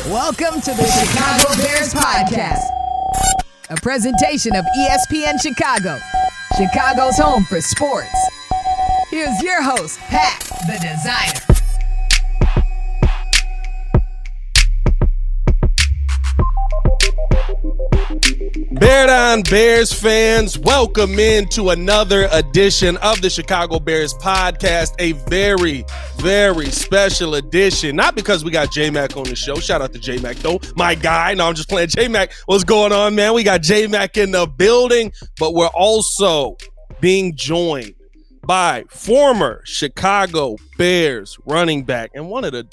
Welcome to the Chicago Bears Podcast, a presentation of ESPN Chicago, Chicago's home for sports. Here's your host, Pat, the designer. Bear down, Bears fans. Welcome into another edition of the Chicago Bears Podcast, a very, very special edition. Not because we got J-Mac on the show. Shout out to J-Mac, though. My guy. No, I'm just playing. J-Mac, what's going on, man? We got J-Mac in the building, but we're also being joined by former Chicago Bears running back and one of the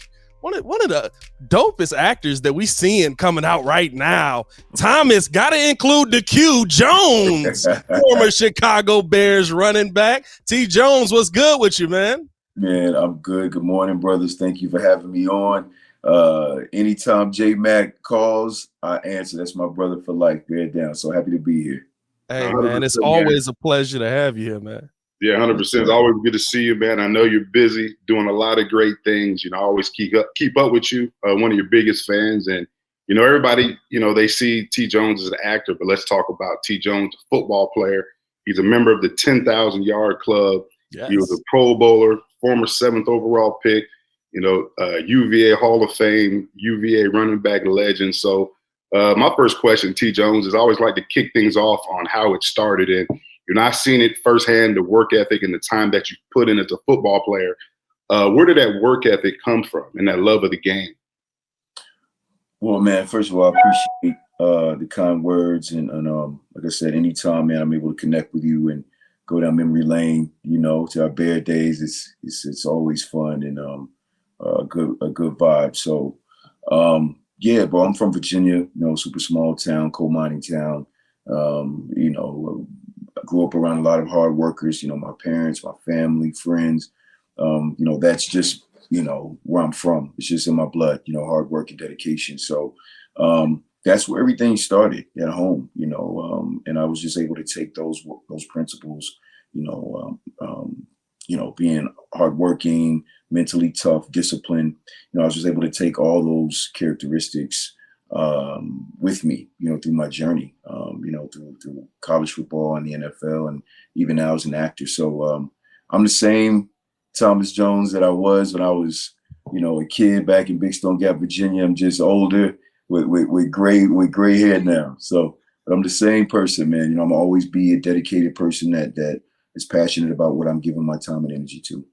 dopest actors that we seeing coming out right now. Thomas, got to include the Q Jones, former Chicago Bears running back. T. Jones, what's good with you, man? Man, I'm good. Good morning, brothers. Thank you for having me on. Anytime J-Mac calls, I answer. That's my brother for life. Bear down. So happy to be here. Hey, man, it's always a pleasure to have you here, man. Yeah, 100%. It's always good to see you, man. I know you're busy doing a lot of great things. I always keep up with you. One of your biggest fans. And, everybody, they see T. Jones as an actor, but let's talk about T. Jones, a football player. He's a member of the 10,000-yard club. Yes. He was a Pro Bowler, former 7th overall pick, UVA Hall of Fame, UVA running back legend. So my first question, T. Jones, is I always like to kick things off on how it started. And I've seen it firsthand, the work ethic and the time that you put in as a football player. Where did that work ethic come from and that love of the game? Well, man, first of all, I appreciate the kind words. And like I said, anytime, man, I'm able to connect with you and go down memory lane, to our Bear days, it's always fun and a good vibe. So, yeah, bro, I'm from Virginia, super small town, coal mining town. I grew up around a lot of hard workers, my parents, my family, friends. That's just, where I'm from. It's just in my blood, hard work and dedication. So that's where everything started at home, and I was just able to take those principles, being hardworking, mentally tough, disciplined. I was just able to take all those characteristics with me, through my journey, through college football and the NFL, and even now as an actor. So I'm the same Thomas Jones that I was when I was, a kid back in Big Stone Gap, Virginia. I'm just older with gray hair now. So, but I'm the same person, man. I'm always be a dedicated person that is passionate about what I'm giving my time and energy to.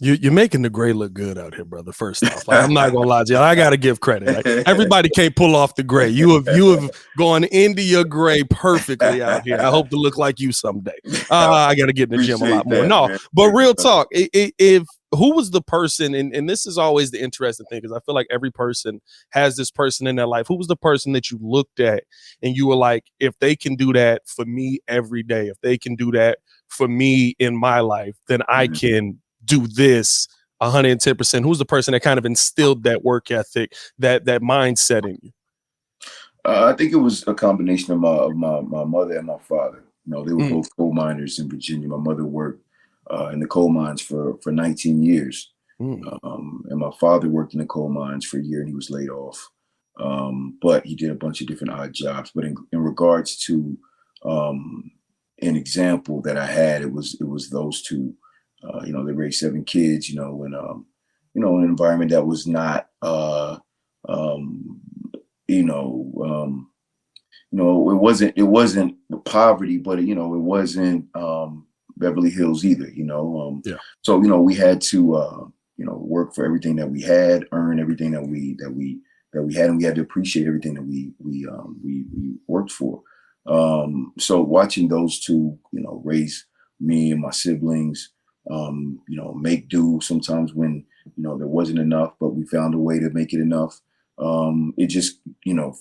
You're making the gray look good out here, brother. First off, I'm not gonna lie to you. I gotta give credit. Everybody can't pull off the gray. You have gone into your gray perfectly out here. I hope to look like you someday. I gotta get in the gym a lot more. No, but real talk. If who was the person, and this is always the interesting thing, because I feel like every person has this person in their life. Who was the person that you looked at and you were like, if they can do that for me every day, if they can do that for me in my life, then I can do this 110%. Who's the person that kind of instilled that work ethic, that mindset in you? I think it was a combination of my mother and my father. They were both coal miners in Virginia. My mother worked in the coal mines for 19 years. And my father worked in the coal mines for a year and he was laid off. But he did a bunch of different odd jobs. But in regards to an example that I had, it was those two. They raised 7 kids, in an environment that was not, it wasn't poverty, but it wasn't Beverly Hills either, Yeah. So, we had to, work for everything that we had, earn everything that we had, and we had to appreciate everything that we worked for. So watching those two, raise me and my siblings, make do sometimes when, there wasn't enough, but we found a way to make it enough. It just,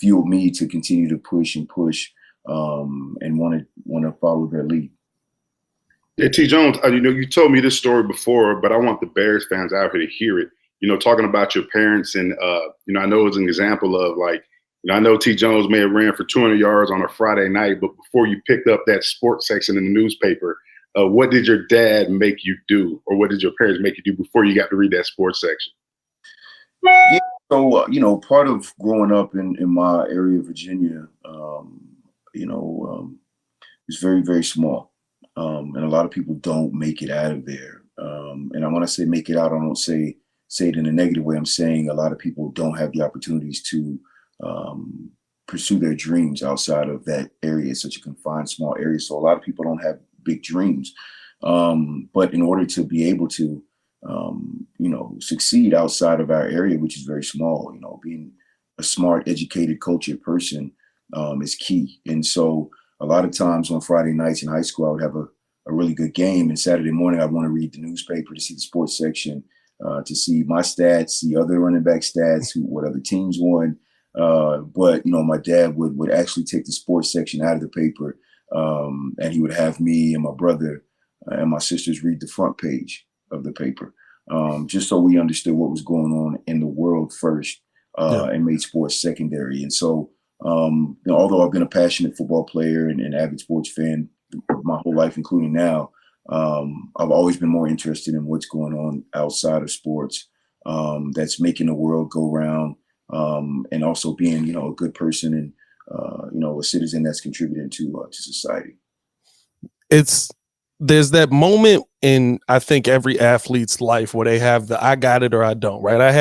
fueled me to continue to push and want to follow their lead. Yeah, T. Jones, you told me this story before, but I want the Bears fans out here to hear it. Talking about your parents and, I know it's an example of I know T. Jones may have ran for 200 yards on a Friday night, but before you picked up that sports section in the newspaper, what did your dad make you do, or what did your parents make you do before you got to read that sports section? Yeah, So, part of growing up in my area of Virginia, is very, very small. And a lot of people don't make it out of there. And when I say make it out, I don't say it in a negative way. I'm saying a lot of people don't have the opportunities to pursue their dreams outside of that area. It's such a confined, small area. So a lot of people don't have big dreams. But in order to be able to, succeed outside of our area, which is very small, being a smart, educated, cultured person is key. And so a lot of times on Friday nights in high school, I would have a really good game. And Saturday morning, I'd want to read the newspaper to see the sports section, to see my stats, see other running back stats, what other teams won. But my dad would actually take the sports section out of the paper, and he would have me and my brother and my sisters read the front page of the paper, just so we understood what was going on in the world first, and made sports secondary. And so, although I've been a passionate football player and avid sports fan my whole life, including now, I've always been more interested in what's going on outside of sports, that's making the world go round, and also being, a good person and, a citizen that's contributing to society. There's that moment in, I think, every athlete's life where they have the I got it or I don't, right? I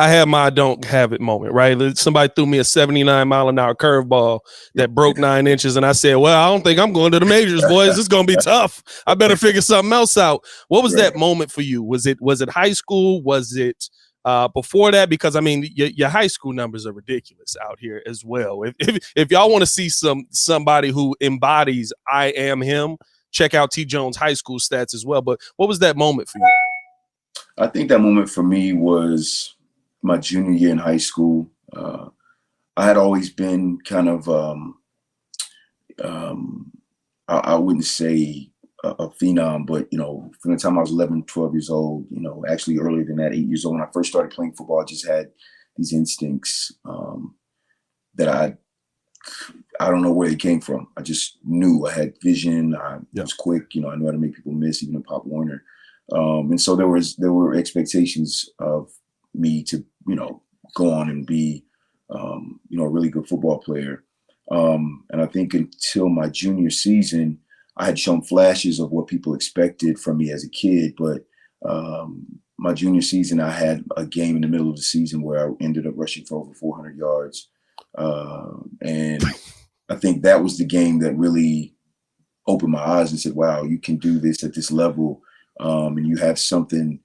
had my I don't have it moment, right? Somebody threw me a 79-mile-an-hour curveball that broke 9 inches, and I said, well, I don't think I'm going to the majors, boys. It's going to be tough. I better figure something else out. What was that moment for you? Was it high school? Was it before that? Because, I mean, your high school numbers are ridiculous out here as well. If y'all want to see somebody who embodies I am him, check out T. Jones High School stats as well. But what was that moment for you? I think that moment for me was my junior year in high school. I had always been kind of, I wouldn't say a phenom, but, from the time I was 11, 12 years old, actually earlier than that, 8 years old, when I first started playing football, I just had these instincts that I don't know where they came from. I just knew I had vision. I was quick. I knew how to make people miss, even in Pop Warner. And so there were expectations of me to, go on and be, a really good football player. And I think until my junior season, I had shown flashes of what people expected from me as a kid. But my junior season, I had a game in the middle of the season where I ended up rushing for over 400 yards. And I think that was the game that really opened my eyes and said, wow, you can do this at this level. And you have something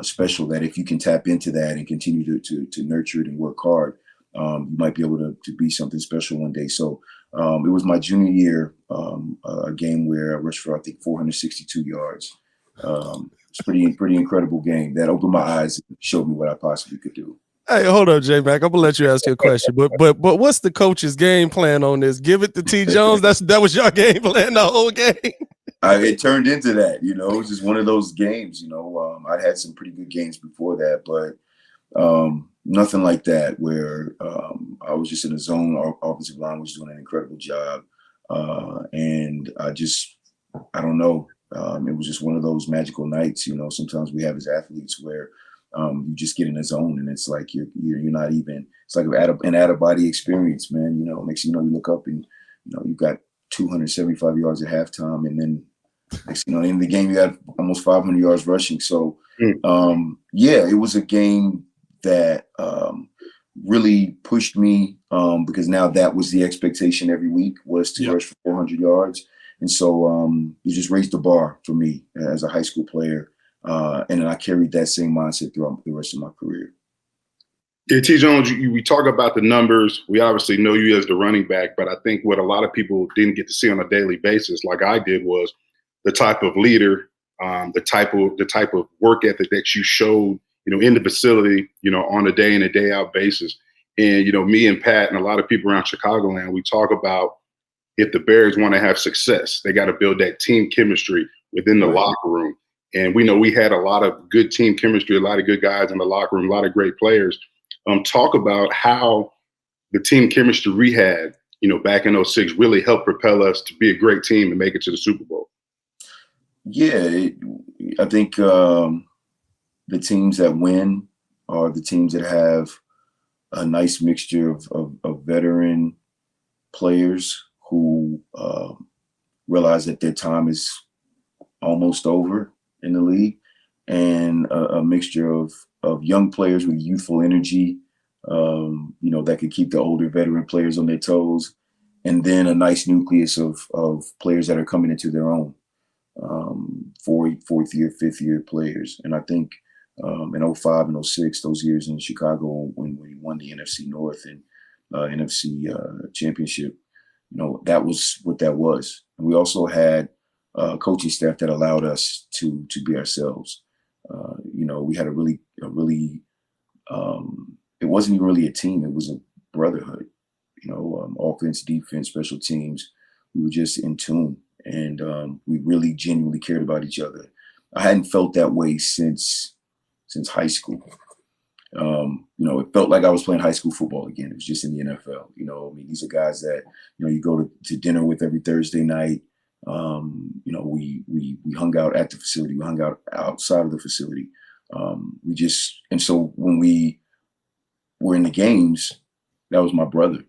special that if you can tap into that and continue to nurture it and work hard, you might be able to be something special one day. So it was my junior year, a game where I rushed for, I think, 462 yards. It's pretty incredible game that opened my eyes and showed me what I possibly could do. Hey, hold up, J-Mac. I'm gonna let you ask you a question, but what's the coach's game plan on this? Give it to T. Jones. That was your game plan the whole game. It turned into that. It was just one of those games. I'd had some pretty good games before that, but nothing like that where I was just in a zone. Our offensive line was doing an incredible job, and I don't know. It was just one of those magical nights. Sometimes we have as athletes where you just get in a zone and it's like you're not even. It's like an out-of-body experience, man. Makes you look up and you've got 275 yards at halftime, and then in the game you got almost 500 yards rushing. So it was a game that really pushed me because now that was the expectation every week was to rush for 400 yards, and so you just raised the bar for me as a high school player. And then I carried that same mindset throughout the rest of my career. Yeah, T. Jones, we talk about the numbers. We obviously know you as the running back, but I think what a lot of people didn't get to see on a daily basis, like I did, was the type of leader, the type of work ethic that you showed, in the facility, on a day in and day out basis. And, me and Pat and a lot of people around Chicagoland, we talk about if the Bears want to have success, they got to build that team chemistry within the locker room. And we know we had a lot of good team chemistry, a lot of good guys in the locker room, a lot of great players. Talk about how the team chemistry we had, back in 2006 really helped propel us to be a great team and make it to the Super Bowl. Yeah, I think the teams that win are the teams that have a nice mixture of veteran players who realize that their time is almost over in the league, and a mixture of young players with youthful energy, that could keep the older veteran players on their toes, and then a nice nucleus of players that are coming into their own, fourth year, fifth year players. And I think in 05 and 06, those years in Chicago when we won the NFC North and NFC championship, that was what that was. And we also had coaching staff that allowed us to be ourselves. We had a really it wasn't even really a team. It was a brotherhood, offense, defense, special teams. We were just in tune, and we really genuinely cared about each other. I hadn't felt that way since high school. It felt like I was playing high school football again. It was just in the NFL. These are guys that, you go to dinner with every Thursday night. We hung out at the facility. We hung out outside of the facility. And so when we were in the games, that was my brother.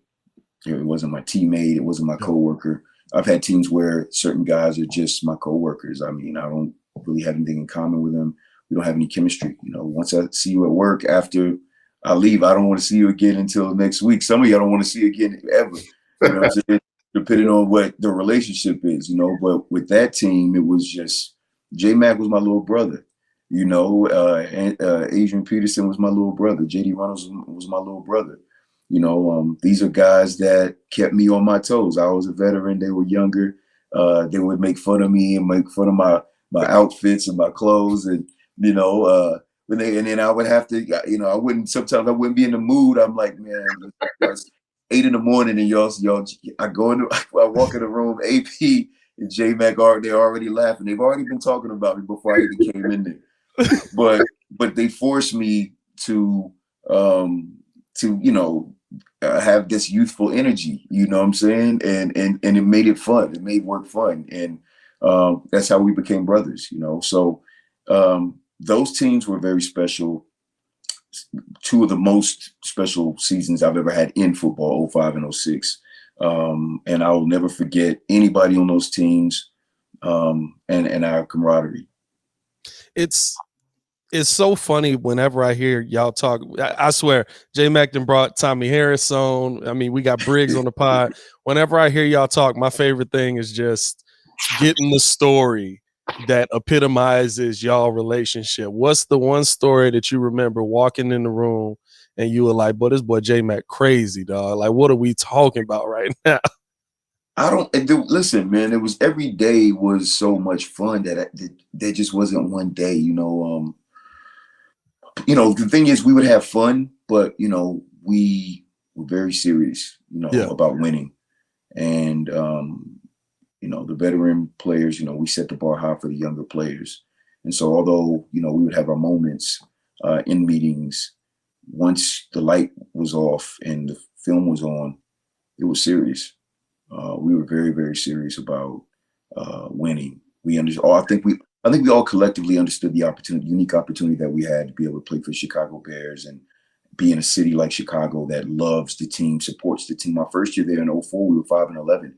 It wasn't my teammate. It wasn't my coworker. I've had teams where certain guys are just my coworkers. I mean, I don't really have anything in common with them. We don't have any chemistry. Once I see you at work, after I leave, I don't want to see you again until next week. Some of you I don't want to see again ever. Depending on what the relationship is, But with that team, it was just J-Mac was my little brother. Adrian Peterson was my little brother. J.D. Reynolds was my little brother. These are guys that kept me on my toes. I was a veteran. They were younger. They would make fun of me and make fun of my outfits and my clothes. And, and then I would have to, sometimes I wouldn't be in the mood. I'm like, man, it's 8 a.m. and y'all, I walk in the room, AP and J-Mac they're already laughing. They've already been talking about me before I even came in there. But they forced me to have this youthful energy, you know what I'm saying? And it made it fun. It made work fun. And that's how we became brothers, So those teams were very special. Two of the most special seasons I've ever had in football, 05 and 06. And I will never forget anybody on those teams and our camaraderie. It's so funny whenever I hear y'all talk. I swear, J-Mac done brought Tommy Harris on. I mean, we got Briggs on the pod. Whenever I hear y'all talk, my favorite thing is just getting the story that epitomizes y'all relationship. What's the one story that you remember walking in the room and you were like, boy, this boy J-Mac crazy, dog. Like, what are we talking about right now? Listen, man, it was every day was so much fun that there just wasn't one day, the thing is we would have fun, but, we were very serious, about winning. And, the veteran players, we set the bar high for the younger players. And so although, we would have our moments in meetings, once the light was off and the film was on, it was serious. We were very, very serious about winning. We understood. I think we all collectively understood the unique opportunity that we had to be able to play for Chicago Bears and be in a city like Chicago that loves the team, supports the team. My first year there in 04, we were 5 and 11.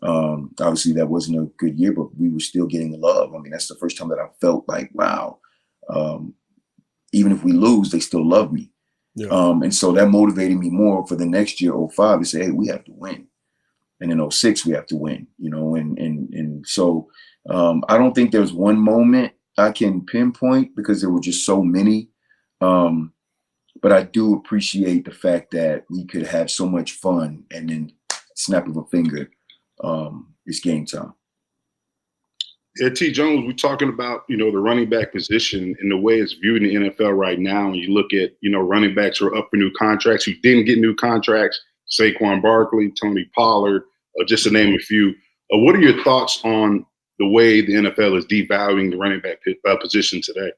Obviously, that wasn't a good year, but we were still getting the love. I mean, that's the first time that I felt like, wow, even if we lose, they still love me. Yeah. And so that motivated me more for the next year, 05, to say, hey, we have to win. And in 06, we have to win, and so I don't think there's one moment I can pinpoint because there were just so many. But I do appreciate the fact that we could have so much fun and then snap of a finger, it's game time. Yeah, T. Jones, we're talking about, the running back position and the way it's viewed in the NFL right now. And you look at, running backs who are up for new contracts, who didn't get new contracts, Saquon Barkley, Tony Pollard, just to name a few. What are your thoughts on the way the NFL is devaluing the running back position today?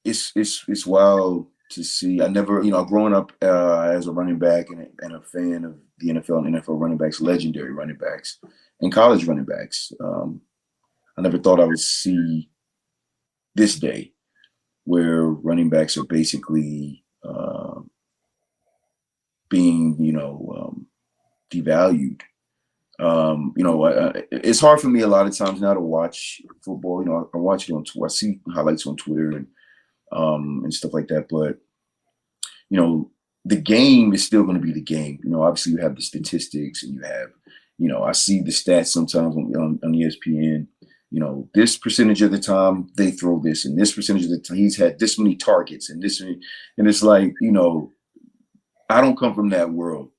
It's wild to see. I never, growing up as a running back and a fan of the NFL and NFL running backs, legendary running backs, and college running backs. I never thought I would see this day. where running backs are basically being, devalued. It's hard for me a lot of times now to watch football. I watch it on Twitter. I see highlights on Twitter and stuff like that. But the game is still going to be the game. Obviously you have the statistics and you have, I see the stats sometimes on ESPN. This percentage of the time they throw this, and this percentage of the time he's had this many targets, and this many, and it's like, I don't come from that world.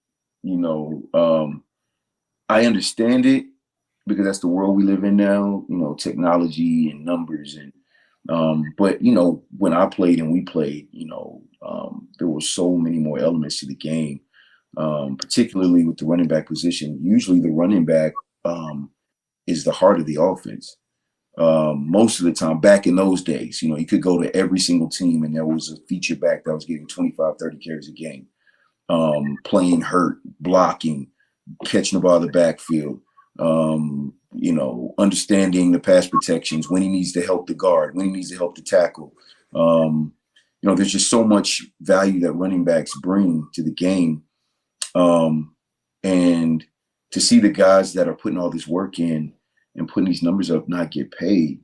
I understand it because that's the world we live in now, technology and numbers. And, but, when I played and we played, there were so many more elements to the game, particularly with the running back position. Usually the running back is the heart of the offense. Most of the time back in those days, you could go to every single team and there was a feature back that was getting 25, 30 carries a game, playing hurt, blocking, catching the ball in the backfield, understanding the pass protections, when he needs to help the guard, when he needs to help the tackle. There's just so much value that running backs bring to the game. And to see the guys that are putting all this work in and putting these numbers up not get paid,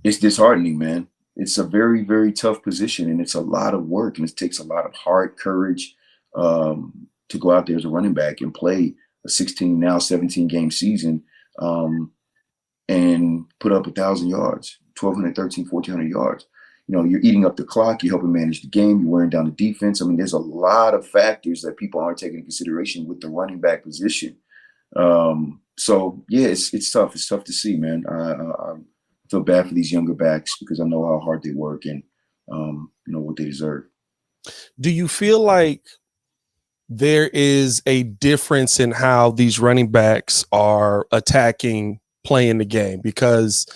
it's disheartening, man. It's a very, very tough position, and it's a lot of work, and it takes a lot of heart, courage, to go out there as a running back and play a 16, now 17 game season, and put up 1,000 yards, 1,200, 1,300, 1,400 yards. You're eating up the clock, you're helping manage the game, you're wearing down the defense. I mean, there's a lot of factors that people aren't taking into consideration with the running back position. So yeah, it's tough. It's tough to see, man. I feel bad for these younger backs because I know how hard they work and what they deserve. Do you feel like there is a difference in how these running backs are attacking, playing the game? Because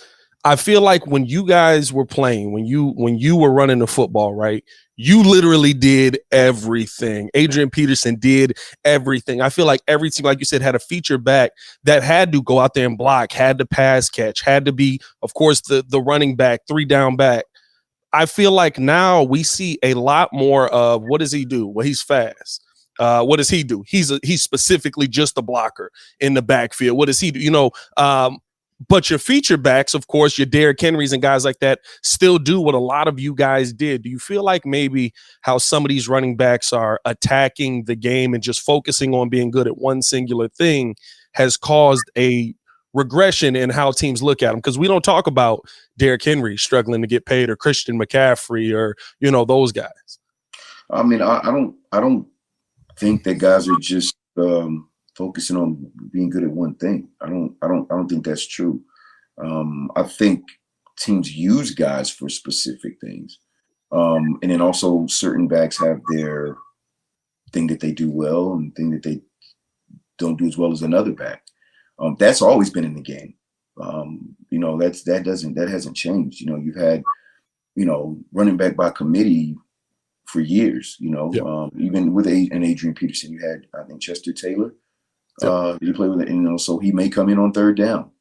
I feel like when you guys were playing, when you were running the football, right, you literally did everything. Adrian Peterson did everything. I feel like every team, like you said, had a feature back that had to go out there and block, had to pass catch, had to be, of course, the running back, 3 down back. I feel like now we see a lot more of, what does he do? Well, he's fast. What does he do? He's specifically just a blocker in the backfield. What does he do? But your feature backs, of course, your Derrick Henrys and guys like that still do what a lot of you guys did. Do you feel like maybe how some of these running backs are attacking the game and just focusing on being good at one singular thing has caused a regression in how teams look at them? Because we don't talk about Derrick Henry struggling to get paid, or Christian McCaffrey, or those guys. I mean, I don't think that guys are just focusing on being good at one thing. I don't think that's true. I think teams use guys for specific things, and then also certain backs have their thing that they do well and thing that they don't do as well as another back. That's always been in the game. That hasn't changed. You've had running back by committee for years. Yep. Even with an Adrian Peterson, you had, I think, Chester Taylor. You play with it, so he may come in on 3rd down.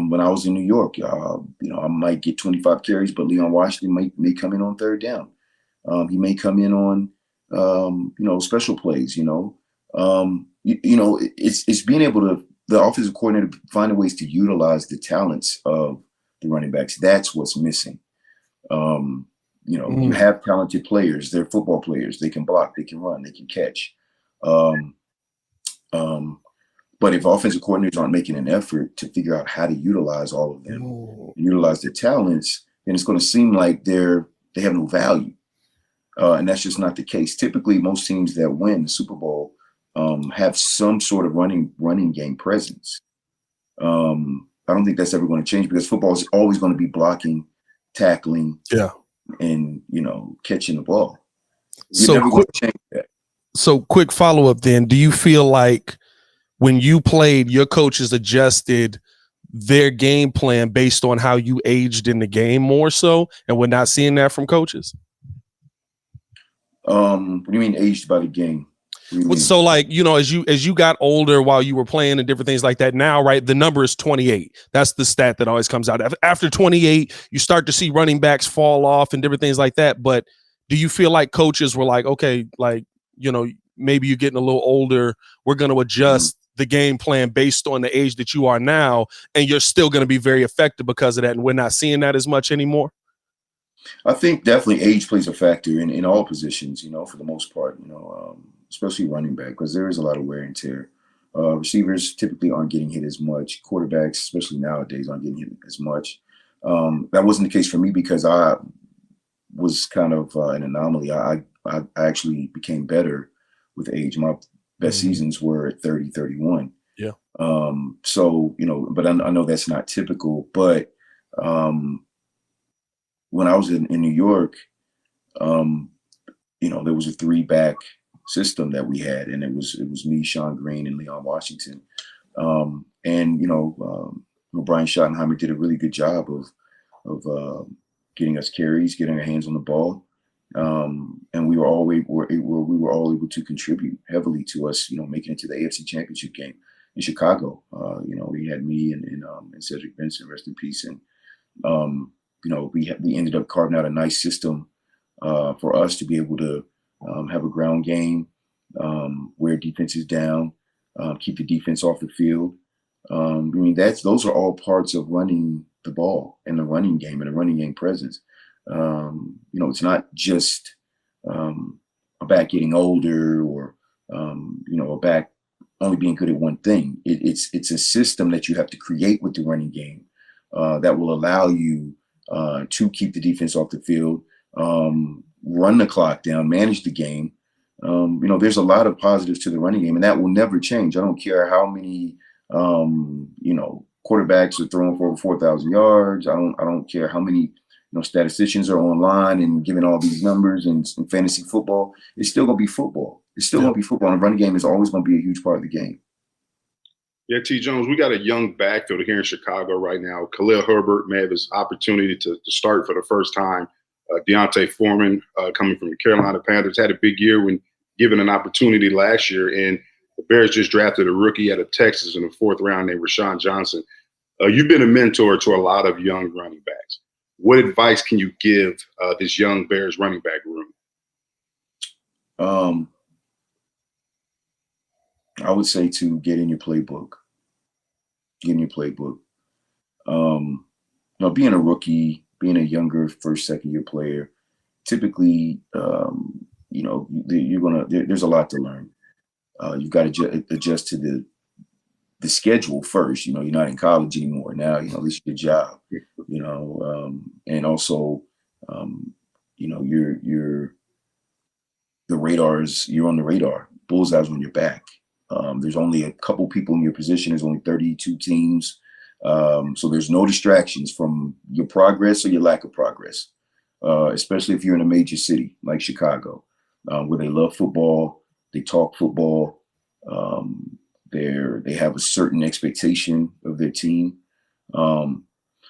When I was in New York, I might get 25 carries, but Leon Washington may come in on 3rd down. He may come in on, special plays. It's being able to, the offensive coordinator, finding ways to utilize the talents of the running backs. That's what's missing. You have talented players. They're football players. They can block, they can run, they can catch. But if offensive coordinators aren't making an effort to figure out how to utilize all of them, utilize their talents, then it's going to seem like they have no value. And that's just not the case. Typically, most teams that win the Super Bowl have some sort of running game presence. I don't think that's ever going to change because football is always going to be blocking, tackling, and catching the ball. You're never going to change that. So quick follow-up then. Do you feel like when you played, your coaches adjusted their game plan based on how you aged in the game more so, and we're not seeing that from coaches? What do you mean aged by the game? So like, as you got older while you were playing and different things like that, now, right, the number is 28. That's the stat that always comes out. After 28, you start to see running backs fall off and different things like that. But do you feel like coaches were like, okay, like, maybe you're getting a little older, we're going to adjust the game plan based on the age that you are now, and you're still going to be very effective because of that, and we're not seeing that as much anymore? I think definitely age plays a factor in all positions, for the most part, especially running back, because there is a lot of wear and tear. Receivers typically aren't getting hit as much. Quarterbacks, especially nowadays, aren't getting hit as much. That wasn't the case for me because I was kind of an anomaly. I actually became better with age. My best seasons were at 30, 31. Yeah. So, but I know that's not typical, but when I was in New York, there was a 3-back system that we had, and it was me, Sean Green, and Leon Washington. Brian Schottenheimer did a really good job of getting us carries, getting our hands on the ball, and we were all able to contribute heavily to us, making it to the AFC Championship game in Chicago. We had me and Cedric Benson, rest in peace, and we ended up carving out a nice system for us to be able to have a ground game, wear defenses down, keep the defense off the field. Those are all parts of running the ball and the running game and the running game presence. It's not just a back getting older or a back only being good at one thing. It's a system that you have to create with the running game that will allow you to keep the defense off the field, run the clock down, manage the game. There's a lot of positives to the running game, and that will never change. I don't care how many, quarterbacks are throwing for over 4,000 yards. I don't care how many, statisticians are online and giving all these numbers and fantasy football. It's still going to be football. It's still going to be football. And the running game is always going to be a huge part of the game. Yeah, T. Jones, we got a young backfield here in Chicago right now. Khalil Herbert may have his opportunity to start for the first time. Deontay Foreman, coming from the Carolina Panthers, had a big year when given an opportunity last year. And the Bears just drafted a rookie out of Texas in the 4th round named Rashawn Johnson. You've been a mentor to a lot of young running backs. What advice can you give this young Bears running back room? I would say to get in your playbook. Being a rookie, being a younger first, second year player, typically, there's a lot to learn. You've got to adjust to the schedule first. You're not in college anymore now. This is your job. And also, you're on the radar. Bullseye's on your back. There's only a couple people in your position. There's only 32 teams. So there's no distractions from your progress or your lack of progress, especially if you're in a major city like Chicago, where they love football, they talk football, they have a certain expectation of their team.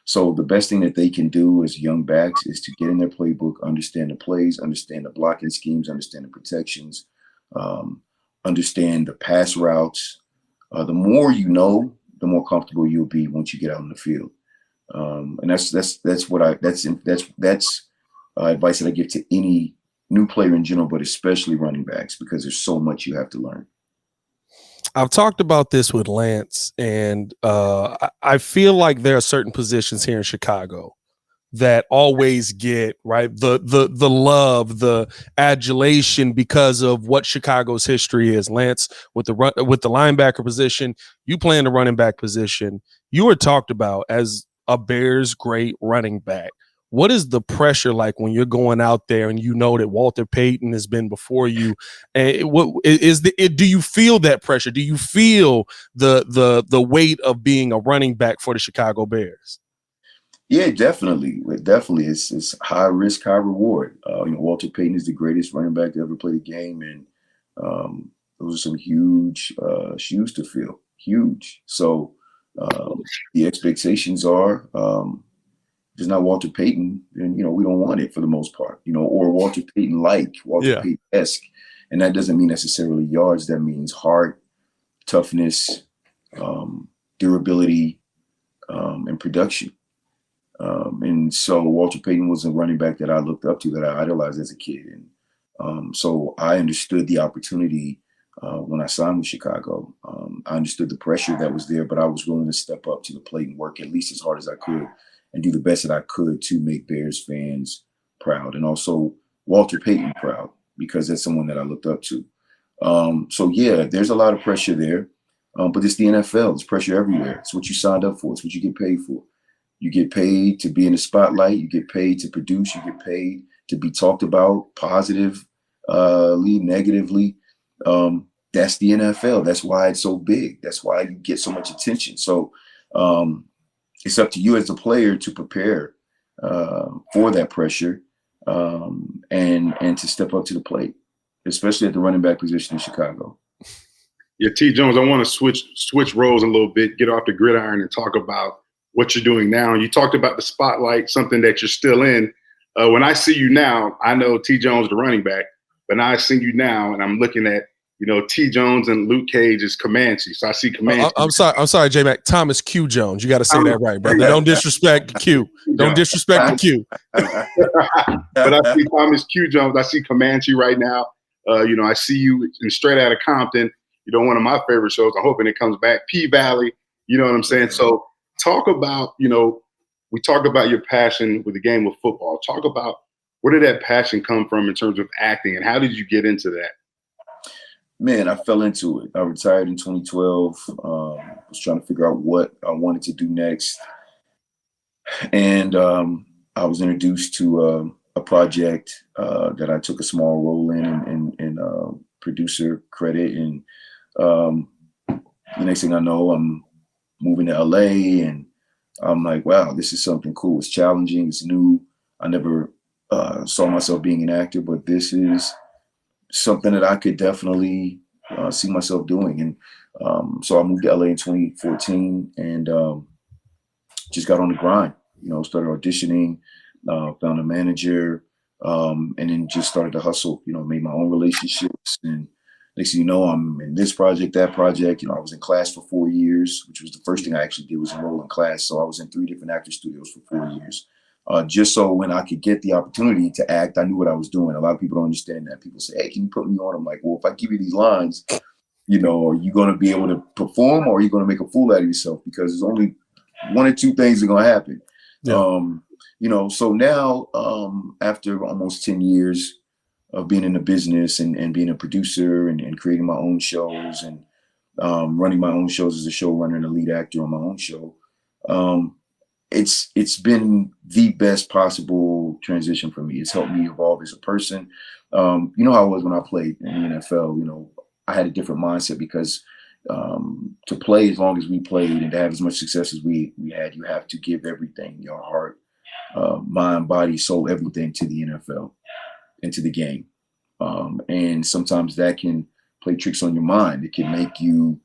So the best thing that they can do as young backs is to get in their playbook, understand the plays, understand the blocking schemes, understand the protections, understand the pass routes. The more you know, the more comfortable you'll be once you get out on the field. And that's advice that I give to any new player in general, but especially running backs, because there's so much you have to learn. I've talked about this with Lance, and I feel like there are certain positions here in Chicago that always get the love, the adulation because of what Chicago's history is. Lance, with the linebacker position, you play in the running back position. You were talked about as a Bears great running back. What is the pressure like when you're going out there and you know that Walter Payton has been before you? And do you feel that pressure? Do you feel the weight of being a running back for the Chicago Bears? Yeah, definitely. It's high risk, high reward. Walter Payton is the greatest running back to ever play the game, and those are some huge shoes to fill. Huge. So the expectations are, if it's not Walter Payton, then we don't want it for the most part. Or Walter Payton-like, Walter Payton-esque. And that doesn't mean necessarily yards. That means heart, toughness, durability, and production. And so Walter Payton was a running back that I looked up to, that I idolized as a kid. And so I understood the opportunity when I signed with Chicago. I understood the pressure that was there, but I was willing to step up to the plate and work at least as hard as I could and do the best that I could to make Bears fans proud, and also Walter Payton proud, because that's someone that I looked up to. So yeah, there's a lot of pressure there, but it's the NFL. There's pressure everywhere. It's what you signed up for. It's what you get paid for. You get paid to be in the spotlight. You get paid to produce. You get paid to be talked about positively, negatively. That's the NFL. That's why it's so big. That's why you get so much attention. So it's up to you as a player to prepare for that pressure and to step up to the plate, especially at the running back position in Chicago. Yeah, T. Jones, I want to switch roles a little bit, get off the gridiron and talk about what you're doing now. And you talked about the spotlight, something that you're still in. When I see you now, I know T. Jones, the running back, but now I see you now and I'm looking at, T. Jones and Luke Cage is Comanche. So I see Comanche. I'm sorry, J-Mac. Thomas Q. Jones. You got to say that right, brother. Don't disrespect Q. Don't disrespect the Q. But I see Thomas Q. Jones. I see Comanche right now. I see you in Straight Outta Compton. One of my favorite shows. I'm hoping it comes back. P-Valley. You know what I'm saying? So talk about, we talk about your passion with the game of football. Talk about, where did that passion come from in terms of acting, and how did you get into that? Man, I fell into it. I retired in 2012. Was trying to figure out what I wanted to do next. And I was introduced to a project that I took a small role in producer credit. And the next thing I know, I'm moving to LA, and I'm like, wow, this is something cool. It's challenging. It's new. I never saw myself being an actor, but this is something that I could definitely see myself doing. And so I moved to LA in 2014 and just got on the grind, started auditioning, found a manager, and then just started to hustle, made my own relationships. And next thing you know, I'm in this project, that project. I was in class for 4 years, which was the first thing I actually did, was enroll in class. So I was in 3 different actor studios for 4 years. Just so when I could get the opportunity to act, I knew what I was doing. A lot of people don't understand that. People say, hey, can you put me on? I'm like, well, if I give you these lines, are you going to be able to perform, or are you going to make a fool out of yourself? Because there's only one or two things that are going to happen. Yeah. So now after almost 10 years of being in the business and being a producer and creating my own shows and running my own shows as a showrunner and a lead actor on my own show, it's been the best possible transition for me. It's helped me evolve as a person. How I was when I played in the NFL. I had a different mindset, because to play as long as we played and to have as much success as we had, you have to give everything, your heart, mind, body, soul, everything to the NFL and to the game. And sometimes that can play tricks on your mind. It can make you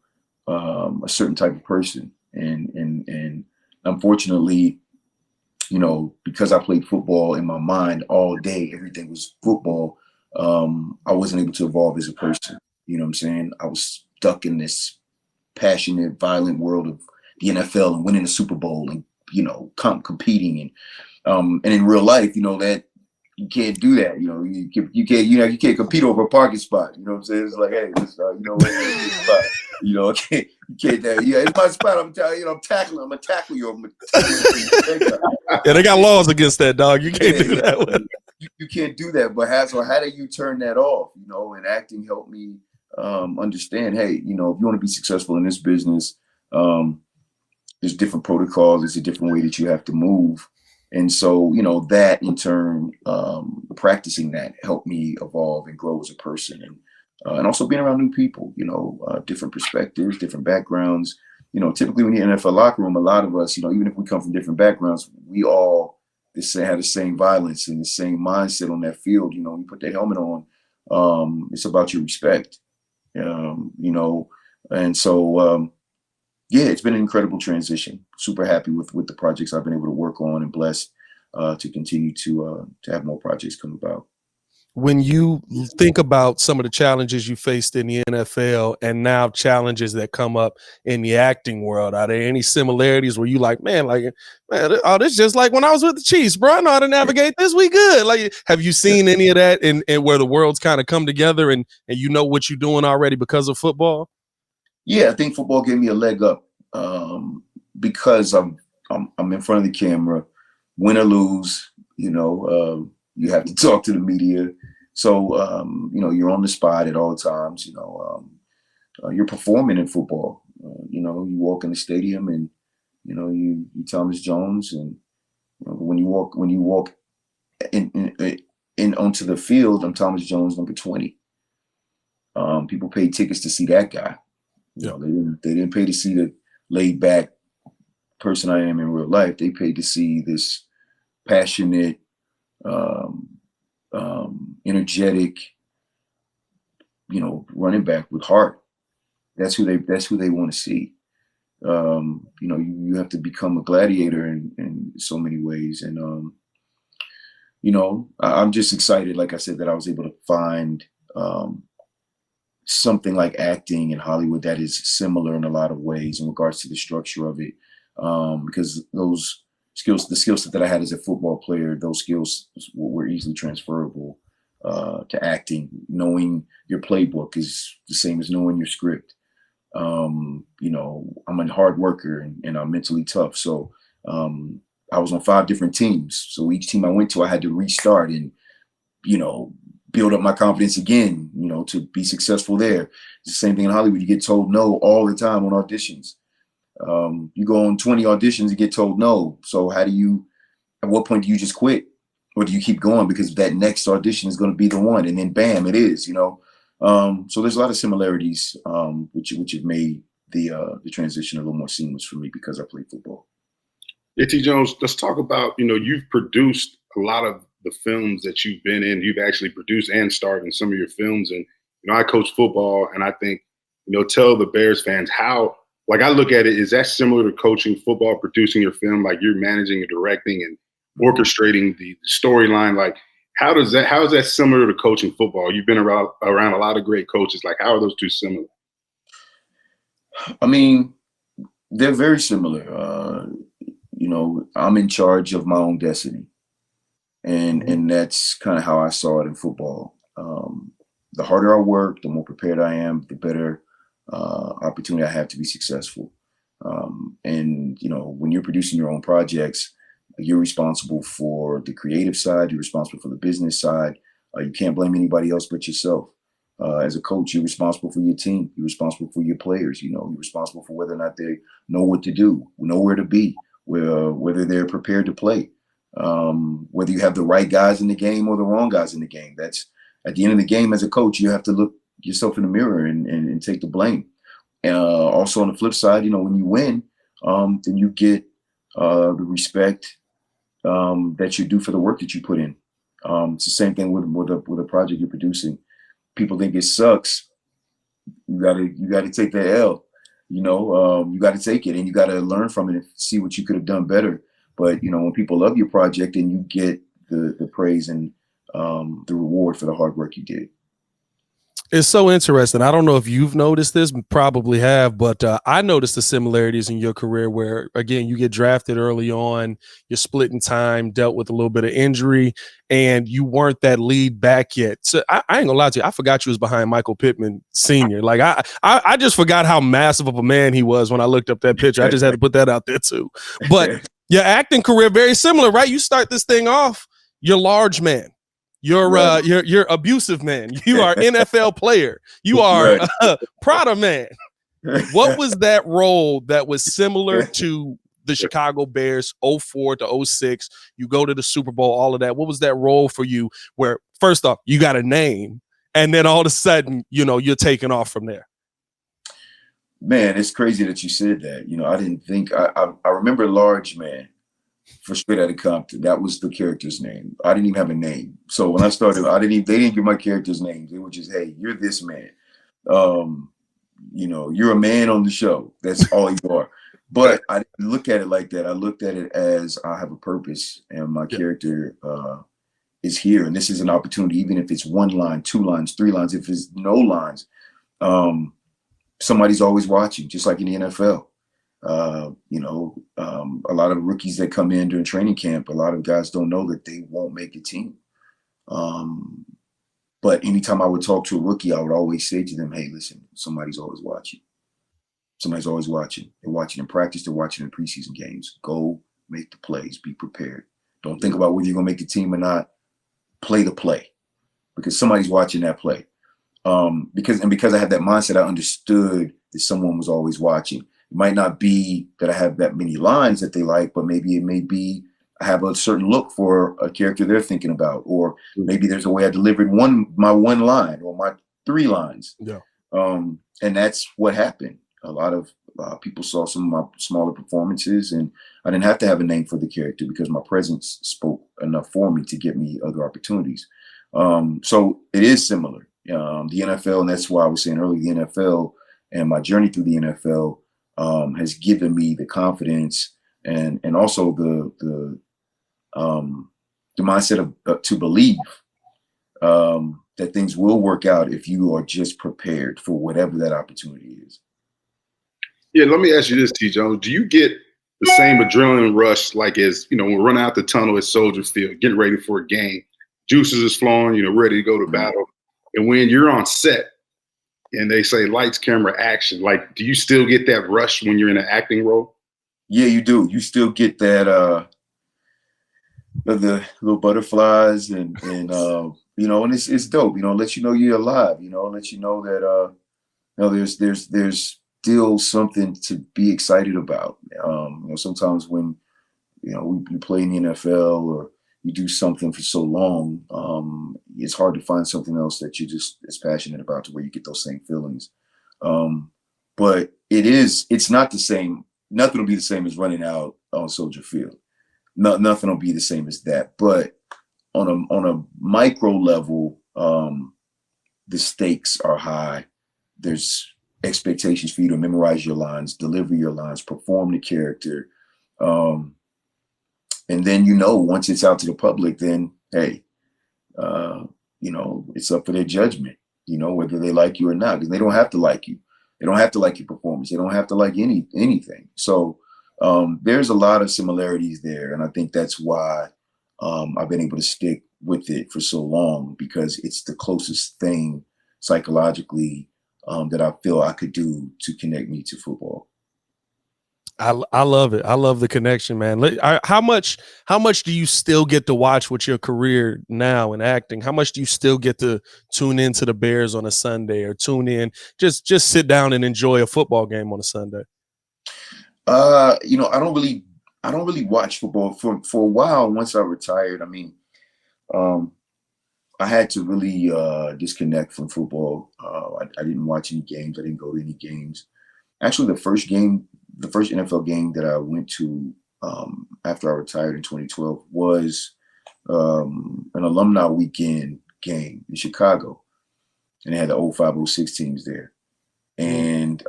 a certain type of person. And unfortunately, because I played football in my mind all day, everything was football. I wasn't able to evolve as a person. You know what I'm saying? I was stuck in this passionate, violent world of the NFL and winning the Super Bowl and, competing. And in real life, that you can't do that. You can't compete over a parking spot. You know what I'm saying? It's like, hey, let's, spot. You can't. It's my spot. I'm tackling. I'm gonna tackle you. Yeah, they got laws against that, dog. You can't do that. You can't do that. But how do you turn that off? And acting helped me understand. Hey, if you want to be successful in this business, there's different protocols. There's a different way that you have to move. And so, that in turn, practicing that helped me evolve and grow as a person, and also being around new people, different perspectives, different backgrounds. Typically when you're in the NFL locker room, a lot of us, even if we come from different backgrounds, we all have the same violence and the same mindset on that field. You put that helmet on, it's about your respect, and so, yeah, it's been an incredible transition. Super happy with the projects I've been able to work on, and blessed to continue to have more projects come about. When you think about some of the challenges you faced in the NFL and now challenges that come up in the acting world, are there any similarities where you man, oh, this just like when I was with the Chiefs, bro. I know how to navigate this. We good. Like, have you seen any of that in where the worlds kind of come together and you know what you're doing already because of football? Yeah, I think football gave me a leg up because I'm in front of the camera, win or lose. You have to talk to the media. So, you're on the spot at all times. You're performing in football. You walk in the stadium and, you Thomas Jones. And when you walk in onto the field, I'm Thomas Jones, number 20. People paid tickets to see that guy. They didn't pay to see the laid back person I am in real life. They paid to see this passionate, energetic, running back with heart. That's who they want to see. You have to become a gladiator in so many ways. And, I'm just excited, like I said, that I was able to find something like acting in Hollywood that is similar in a lot of ways in regards to the structure of it. Because those skills, the skill set that I had as a football player, those skills were easily transferable to acting. Knowing your playbook is the same as knowing your script. I'm a hard worker and I'm mentally tough. So I was on 5 different teams. So each team I went to, I had to restart and, build up my confidence again, to be successful there. It's the same thing in Hollywood. You get told no all the time on auditions. You go on 20 auditions and get told no. So at what point do you just quit? Or do you keep going because that next audition is going to be the one? And then bam, it is, So there's a lot of similarities, which have made the transition a little more seamless for me because I played football. Yeah, T. Jones, let's talk about, you've produced a lot of the films that you've been in. You've actually produced and starred in some of your films. And, I coach football, and I think, tell the Bears fans how, I look at it, is that similar to coaching football, producing your film? Like, you're managing and directing and orchestrating the storyline. Like, how is that similar to coaching football? You've been around a lot of great coaches. Like, how are those two similar? I mean, they're very similar. I'm in charge of my own destiny. And that's kind of how I saw it in football. The harder I work, the more prepared I am, the better opportunity I have to be successful. And when you're producing your own projects, you're responsible for the creative side, you're responsible for the business side. You can't blame anybody else but yourself. As a coach, you're responsible for your team, you're responsible for your players, you're responsible for whether or not they know what to do, know where to be, whether they're prepared to play. Whether you have the right guys in the game or the wrong guys in the game. That's at the end of the game. As a coach, you have to look yourself in the mirror and take the blame. Also on the flip side, when you win, then you get the respect that you do for the work that you put in. It's the same thing with a project you're producing. People think it sucks. You gotta take that L. You got to take it and you got to learn from it and see what you could have done better. But, when people love your project and you get the praise and the reward for the hard work you did. It's so interesting. I don't know if you've noticed this, probably have, but I noticed the similarities in your career where, again, you get drafted early on, you're splitting time, dealt with a little bit of injury, and you weren't that lead back yet. So I ain't gonna lie to you, I forgot you was behind Michael Pittman Sr. Like I just forgot how massive of a man he was when I looked up that picture. I just had to put that out there too. But your acting career, very similar, right? You start this thing off, you're large man. You're abusive man. You are NFL player. You are Prada man. What was that role that was similar to the Chicago Bears 04 to 06? You go to the Super Bowl, all of that. What was that role for you where, first off, you got a name, and then all of a sudden, you're taking off from there? Man, it's crazy that you said that. I didn't think I remember large man. For Straight Outta Compton, that was the character's name. I didn't even have a name. So when I started, they didn't give my characters names. They were just, hey, you're this man. You're a man on the show. That's all you are. But I didn't look at it like that. I looked at it as I have a purpose, and my character is here, and this is an opportunity, even if it's 1 line, 2 lines, 3 lines, if it's no lines, somebody's always watching, just like in the NFL. A lot of rookies that come in during training camp, a lot of guys don't know that they won't make the team. But anytime I would talk to a rookie, I would always say to them, hey, listen, somebody's always watching. Somebody's always watching. They're watching in practice. They're watching in preseason games. Go make the plays. Be prepared. Don't think about whether you're going to make the team or not. Play the play, because somebody's watching that play. Because I had that mindset, I understood that someone was always watching. It might not be that I have that many lines that they like, but maybe it may be I have a certain look for a character they're thinking about, or maybe there's a way I delivered my 1 line or my 3 lines. Yeah. And that's what happened. A lot of people saw some of my smaller performances, and I didn't have to have a name for the character because my presence spoke enough for me to get me other opportunities. So it is similar. The NFL, and that's why I was saying earlier, the NFL and my journey through the NFL has given me the confidence and also the mindset of to believe that things will work out if you are just prepared for whatever that opportunity is. Yeah, let me ask you this, T. Jones. Do you get the same adrenaline rush like as, when we're running out the tunnel at Soldier Field, getting ready for a game, juices is flowing, ready to go to battle. And when you're on set and they say lights, camera, action, like, do you still get that rush when you're in an acting role? Yeah, you do. You still get that, the little butterflies and and it's dope, let you know you're alive, let you know that, there's still something to be excited about. Sometimes when, we play in the NFL or you do something for so long, it's hard to find something else that you're just as passionate about to where you get those same feelings. But it's not the same. Nothing will be the same as running out on Soldier Field. Nothing will be the same as that. But on a micro level, the stakes are high. There's expectations for you to memorize your lines, deliver your lines, perform the character. And then, once it's out to the public, then, hey, it's up for their judgment, whether they like you or not, because they don't have to like you. They don't have to like your performance. They don't have to like anything. So there's a lot of similarities there. And I think that's why I've been able to stick with it for so long, because it's the closest thing psychologically that I feel I could do to connect me to football. I love it. I love the connection, man. How much do you still get to watch with your career now in acting? How much do you still get to tune into the Bears on a Sunday, or tune in, just sit down and enjoy a football game on a Sunday? I don't really watch football for a while. Once I retired, I had to really disconnect from football. I didn't watch any games. I didn't go to any games. Actually, the first NFL game that I went to after I retired in 2012 was an alumni weekend game in Chicago, and they had the 05-06 teams there, and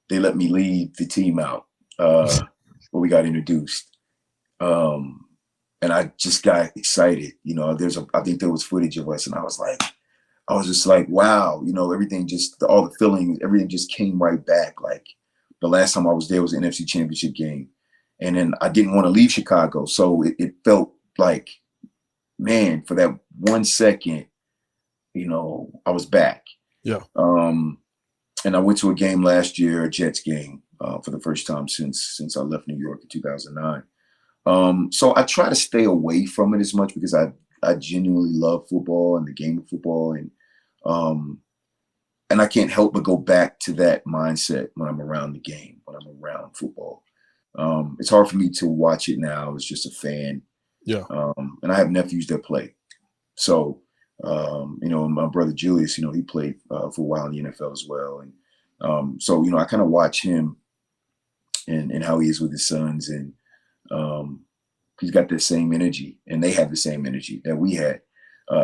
they let me lead the team out when we got introduced, and I just got excited. I think there was footage of us, and I was just like, wow, everything all the feelings, everything just came right back. Like, the last time I was there was an NFC Championship game. And then I didn't want to leave Chicago. So it felt like, man, for that 1 second, I was back. Yeah. And I went to a game last year, a Jets game, for the first time since I left New York in 2009. So I try to stay away from it as much, because I genuinely love football and the game of football. And I can't help but go back to that mindset when I'm around the game, when I'm around football. It's hard for me to watch it now as just a fan. Yeah. And I have nephews that play. So, my brother Julius, he played for a while in the NFL as well. And so, I kind of watch him and how he is with his sons. And he's got the same energy, and they have the same energy that we had.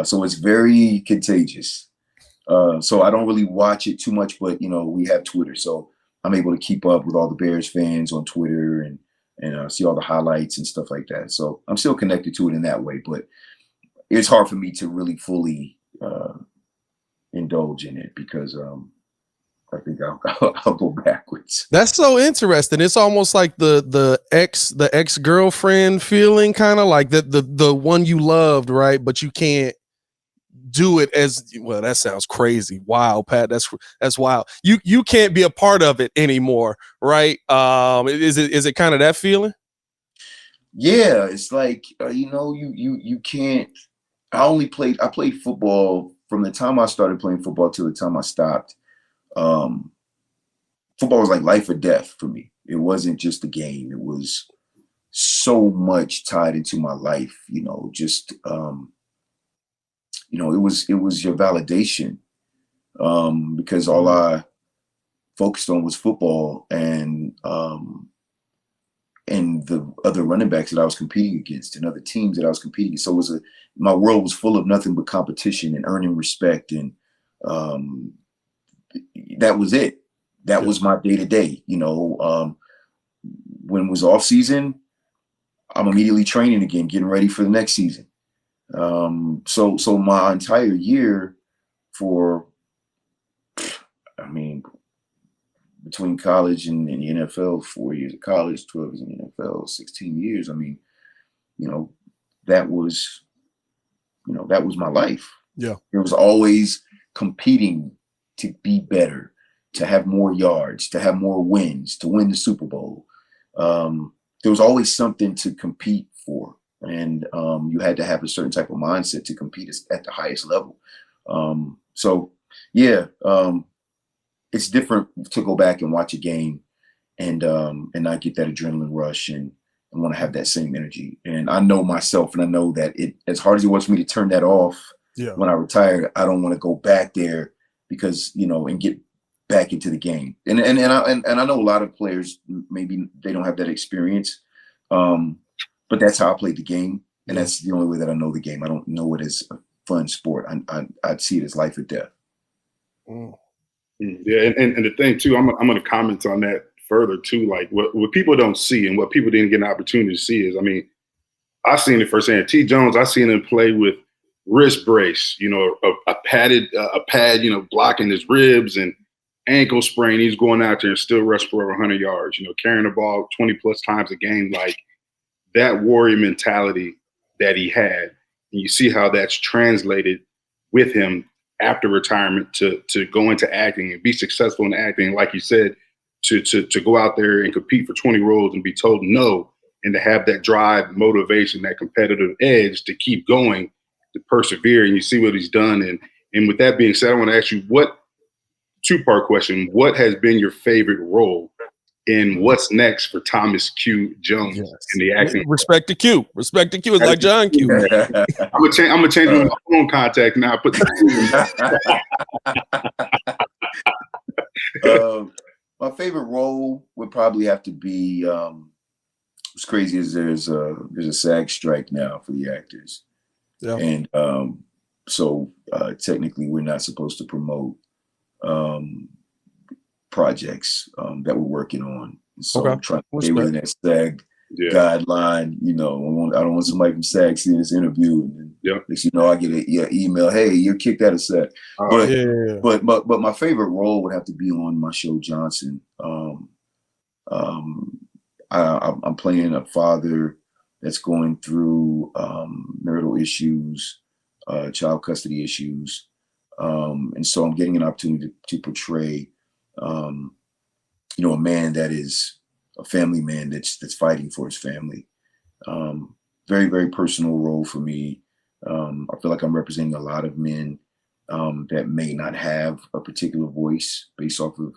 So it's very contagious. So I don't really watch it too much, but we have Twitter, so I'm able to keep up with all the Bears fans on Twitter and see all the highlights and stuff like that. So I'm still connected to it in that way. But it's hard for me to really fully indulge in it because I think I'll go backwards. That's so interesting. It's almost like the ex-girlfriend feeling, kind of like the one you loved, right? But you can't do it as well. That sounds crazy. Wow, Pat, that's wild. You can't be a part of it anymore, right? Is it kind of that feeling? Yeah, it's like you can't. I played football from the time I started playing football till the time I stopped. Football was like life or death for me. It wasn't just a game. It was so much tied into my life, just it was your validation. Because all I focused on was football and the other running backs that I was competing against and other teams that I was competing against. So my world was full of nothing but competition and earning respect. And that was it. That was my day to day. When it was off season, I'm immediately training again, getting ready for the next season. So my entire year between college and the NFL, 4 years of college, 12 years in the NFL, 16 years. That was my life. Yeah. It was always competing to be better, to have more yards, to have more wins, to win the Super Bowl. There was always something to compete for. And you had to have a certain type of mindset to compete at the highest level. It's different to go back and watch a game and not get that adrenaline rush and want to have that same energy. And I know myself, and I know that as hard as it was for me to turn that off when I retired, I don't want to go back there because, and get back into the game. And I know a lot of players, maybe they don't have that experience. But that's how I played the game. And that's the only way that I know the game. I don't know it as a fun sport. I'd see it as life or death. Yeah, and the thing too, I'm going to comment on that further too. Like what people don't see and what people didn't get an opportunity to see is, I seen it firsthand. T. Jones, I seen him play with wrist brace, a pad, blocking his ribs and ankle sprain. He's going out there and still rush for over 100 yards, carrying the ball 20 plus times a game. Like that warrior mentality that he had. And you see how that's translated with him after retirement to go into acting and be successful in acting. Like you said, to go out there and compete for 20 roles and be told no, and to have that drive, motivation, that competitive edge to keep going, to persevere. And you see what he's done. And with that being said, I want to ask you two-part question. What has been your favorite role in what's next for Thomas Q. Jones in the acting? Respect to Q. Respect to Q is like John Q. I'm gonna change my phone contact now. Put my favorite role would probably have to be what's crazy is there's a SAG strike now for the actors. Yeah. And so technically we're not supposed to promote projects that we're working on. So I'm trying to stay within that SAG guideline. I don't want somebody from SAG seeing this interview and then I get an email, hey, you're kicked out of SAG. But my favorite role would have to be on my show Johnson. I'm playing a father that's going through marital issues, child custody issues. And so I'm getting an opportunity to portray, a man that is a family man that's fighting for his family. Very, very personal role for me. I feel like I'm representing a lot of men that may not have a particular voice based off of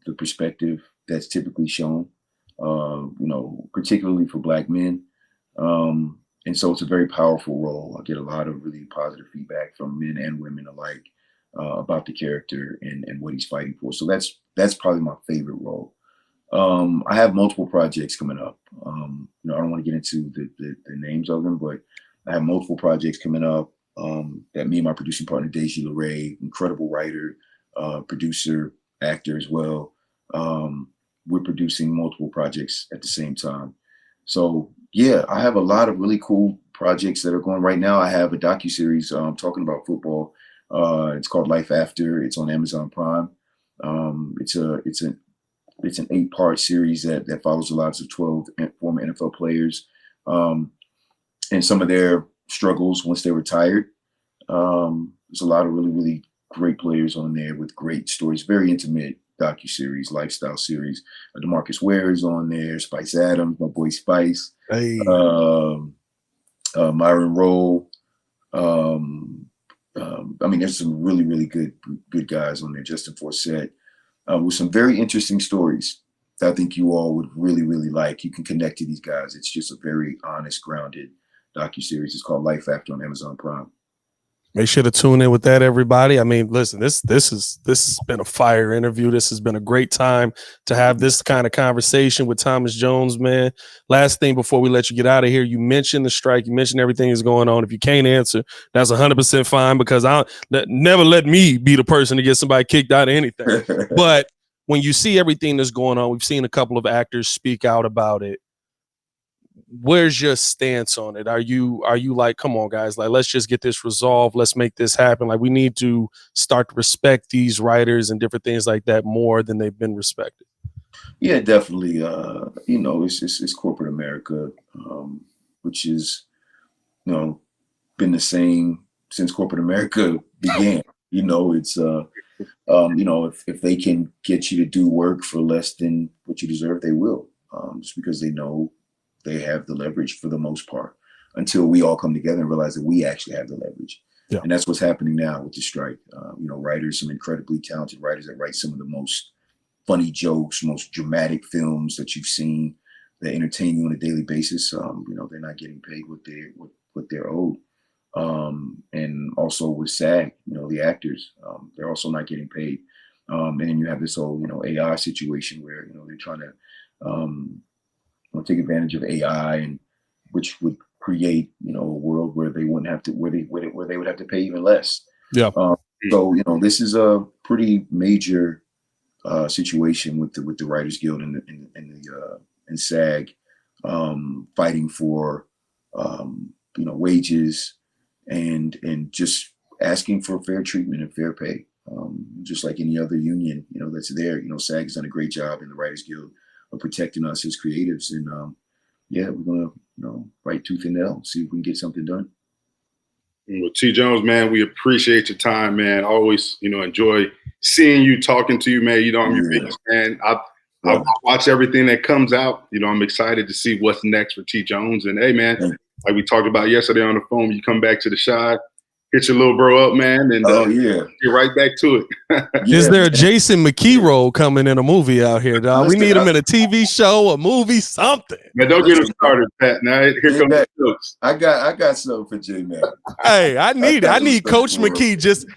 the perspective that's typically shown, particularly for Black men. And so it's a very powerful role. I get a lot of really positive feedback from men and women alike about the character and what he's fighting for. So that's probably my favorite role. I have multiple projects coming up. I don't want to get into the names of them, but I have multiple projects coming up that me and my producing partner, Deji LeRae, incredible writer, producer, actor as well. We're producing multiple projects at the same time. So yeah, I have a lot of really cool projects that are going right now. I have a docuseries talking about football. It's called Life After. It's on Amazon Prime. It's an 8-part series that follows the lives of 12 former NFL players and some of their struggles once they retired. There's a lot of really, really great players on there with great stories. Very intimate docuseries, lifestyle series. DeMarcus Ware is on there. Spice Adams, my boy Spice. Hey. Myron Rowe. I mean, there's some really, really good guys on there. Justin Forsett, with some very interesting stories that I think you all would really, really like. You can connect to these guys. It's just a very honest, grounded docuseries. It's called Life After on Amazon Prime. Make sure to tune in with that, everybody. I mean, listen, this has been a fire interview. This has been a great time to have this kind of conversation with Thomas Jones, man. Last thing before we let you get out of here, you mentioned the strike. You mentioned everything that's going on. If you can't answer, that's 100% fine, because never let me be the person to get somebody kicked out of anything. But when you see everything that's going on, we've seen a couple of actors speak out about it. Where's your stance on it? Are you like, come on, guys, like, let's just get this resolved. Let's make this happen. Like, we need to start to respect these writers and different things like that more than they've been respected. Yeah, definitely. It's corporate America, which is, been the same since corporate America began. It's, if they can get you to do work for less than what you deserve, they will, just because they know they have the leverage for the most part, until we all come together and realize that we actually have the leverage. Yeah. And that's what's happening now with the strike. Writers, some incredibly talented writers that write some of the most funny jokes, most dramatic films that you've seen, that entertain you on a daily basis. They're not getting paid what they're owed. And also with SAG, the actors, they're also not getting paid. And then you have this whole, AI situation where, they're trying to, take advantage of AI, and which would create, a world where they wouldn't have to, where they would have to pay even less. Yeah. So this is a pretty major situation with the Writers Guild and SAG, fighting for wages and just asking for fair treatment and fair pay, just like any other union that's there. SAG has done a great job in the Writers Guild of protecting us as creatives, and we're gonna fight tooth and nail, see if we can get something done. Well, T. Jones, man, we appreciate your time, man. Always enjoy seeing you, talking to you, man. I'm your biggest fan. I watch everything that comes out. I'm excited to see what's next for T. Jones. And hey, man, like we talked about yesterday on the phone, you come back to the shot, hit your little bro up, man, and get right back to it. Is there a Jason McKie role coming in a movie out here, dog? We need him in a TV show, a movie, something. Man, don't get him started, Pat. Now here comes the jokes. I got something for J-Mac. Hey, I need Coach McKie just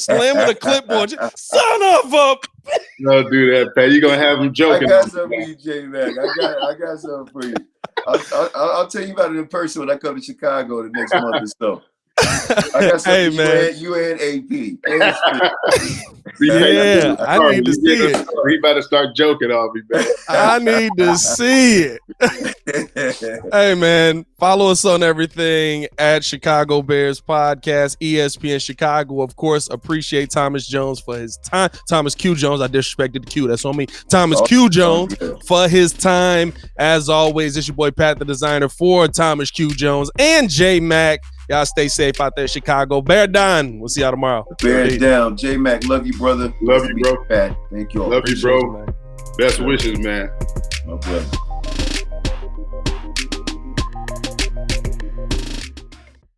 slamming the clipboard. Son of a. Don't do that, Pat. You're gonna have him joking. I got something for you, J-Mac. I got something for you. I'll tell you about it in person when I come to Chicago the next month or so. I got something you and AP. Yeah, I need to see it. He better start joking on me, man. I need to see it. Hey, man, follow us on everything at Chicago Bears Podcast, ESPN Chicago. Of course, appreciate Thomas Jones for his time. Thomas Q. Jones, I disrespected the Q. That's on me. Thomas Q. Jones for his time. As always, it's your boy Pat, the designer for Thomas Q. Jones and J-Mac. Y'all stay safe out there, Chicago. Bear down. We'll see y'all tomorrow. Bear down. J-Mac, love you, brother. Love you, bro. Pat. Thank you all. Love you, bro. Best wishes, man. My brother.